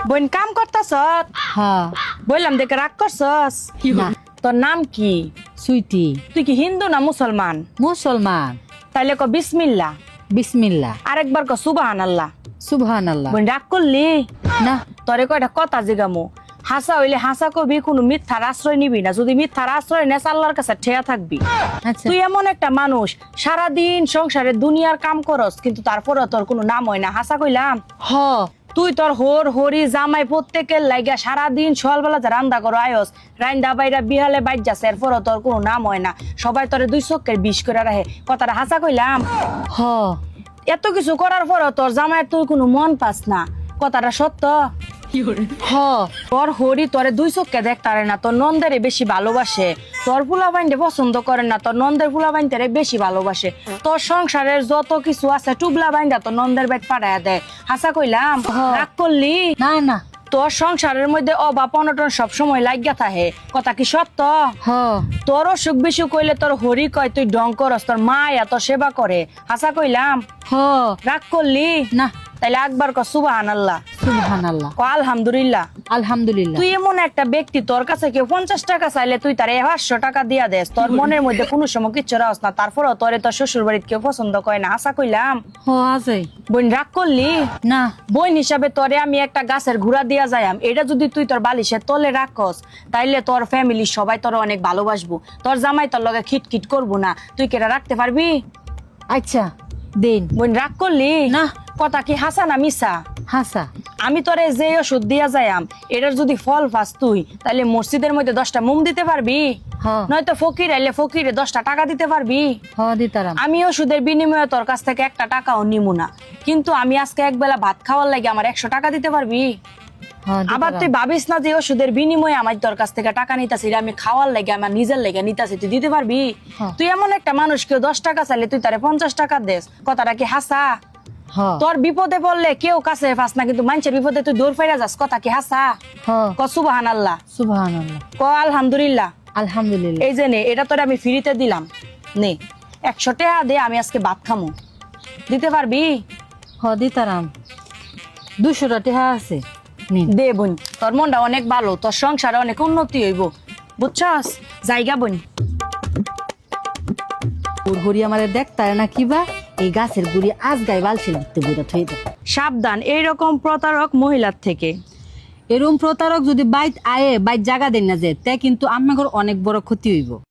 বোন কাম করতেছ? হ্যাঁ বললাম দেখে রাগ করছস? না তোর নাম কি? সুইটি তুই কি হিন্দু না মুসলমান? মুসলমান। তাইলে ক বিসমিল্লাহ, বিসমিল্লাহ। আরেকবার ক সুবহানাল্লাহ। সুবহানাল্লাহ। বোন রাগ করলি? না তোরে কয়টা কথা জিগামু, হাসা হইলে হাসা কবি, কোনো মিথ্যার আশ্রয় নিবি না। যদি মিথ্যার আশ্রয় নেস আল্লাহর কাছে ঠেয়া থাকবি। আচ্ছা তুই এমন একটা মানুষ সারাদিন সংসারে দুনিয়ার কাম করস, কিন্তু তারপরে তোর কোনো নাম হয় না। হাসা কইলাম? হ তুই তোর হরি জামাই প্রত্যেকের লাইগা সারাদিন সকালবেলা যে রান্দা করো আয়স, রান্দা বাইরা বিহালে বাইর যাচ্ছে, এরপরও তোর কোনো নাম হয় না। সবাই তোরে দুই চক্কের বিষ করে রাখে। কথাটা হাসা কইলাম? হ এত কিছু করার পরও তোর জামাই তুই কোনো মন পাস না। কথাটা সত্য? হ তোর হরি তোরে দুই চোখকে দেখতারে না, তোর নন্দেরে বেশি ভালোবাসে। তোর পোলা বাইনরে পছন্দ করে না, তোর নন্দের পোলা বাইনটারে বেশি ভালোবাসে। তোর সংসারের যত কিছু আছে টুবলা বাইনটা তোর নন্দের বাইট পাঠাইয়া দেয়। হাসা কইলাম? রাগ করলি? না না তোর সংসারের মধ্যে অভাব অনটন সবসময় লাগিয়া থাকে। কথা কি সত্য? হ তোর অসুখ বিসুখ কইলে তোর হরি কয় তুই ডং করস, তোর মা এত সেবা করে। হাসা কইলাম? হ রাগ করলি? না তাইলে একবার ক সুবহানাল্লাহ, সুবহানাল্লাহ। ক আলহামদুলিল্লাহ। আলহামদুলিল্লাহ। তুই এমন একটা ব্যক্তি, তোর কাছে কেউ 50 টাকা চাইলে তুই তার 500 টাকা দিয়া দেস। তোর মনের মধ্যে কোনো সময় কিচ্ছু রাস না, তারপরও তোরে তোর শ্বশুর বাড়িতে কেউ পছন্দ করে না। আশা কইলাম? হ আছে। বোন রাগ করলি? না বোন হিসাবে তোরে আমি একটা গাছের ঘুরা দিয়া যাইম, এটা যদি তুই তোর বালিশের তলে রাখস, তাইলে তোর ফ্যামিলির সবাই তোর অনেক ভালোবাসবো। তোর জামাই তোর লগে খিটখিট করবো না। তুই কেটা রাখতে পারবি? আচ্ছা দিন। বোন রাগ করলি? না। কথা কি হাসা না মিছা? হাসা। আমি তোরে যে ওষুধ দিয়া যাইম, এটার যদি ফল পাস তুই, তাহলে মসজিদের মধ্যে 10টা মোম দিতে পারবি? হ নয়তো ফকির আইলে ফকিরে 10টা টাকা দিতে পারবি? হ দিতারাম। আমি ওষুধের বিনিময়ে তোর কাছ থেকে একটা টাকাও নিমু না, কিন্তু আমি আজকে একবেলা ভাত খাওয়ার লাগে আমার 100 টাকা দিতে পারবি? হ আবার তুই ভাবিস না যে ওষুধের বিনিময়ে আমার তোর কাছ থেকে টাকা নিতাছি, আমি খাওয়ার লাগে আমার নিজের লেগে নিতাছি, তুই দিতে পারবি? হ্যাঁ। তুই এমন একটা মানুষ, কেউ 10 টাকা চাইলে তুই তারে 50 টাকা দেস। কথাটা কি হাসা? হ তোর বিপদে পড়লে কেউ কাছে পাস না, কিন্তু মানুষের বিপদে তুই দৌড় ফেরা যাস। কথা কি হাসা? হ ক সুবহানাল্লাহ, সুবহানাল্লাহ। ক আলহামদুলিল্লাহ। আলহামদুলিল্লাহ। এই যে নে, এটা তোরে আমি ফ্রিতে দিলাম, নে 100 টাকা দে, আমি আজকে ভাত খামু। দিতে পারবি? হ দিতারাম। 200 টাকা আছে। নিন। দে বোন, তোর মনটা অনেক ভালো, তোর সংসারে অনেক উন্নতি হইব, বুঝছস? জায়গা বোন। ওর ঘড়ি আমারে দেখতারে না কিবা, এই গাছের গুড়ি আজ গায়ে বালছিল দিতে বুড়া থই দে। সাবধান এইরকম প্রতারক মহিলার থেকে। এরম প্রতারক যদি বাইত আয়ে বাইত জাগা দেন না যে, তে কিন্তু আমাগর অনেক বড় ক্ষতি হইব।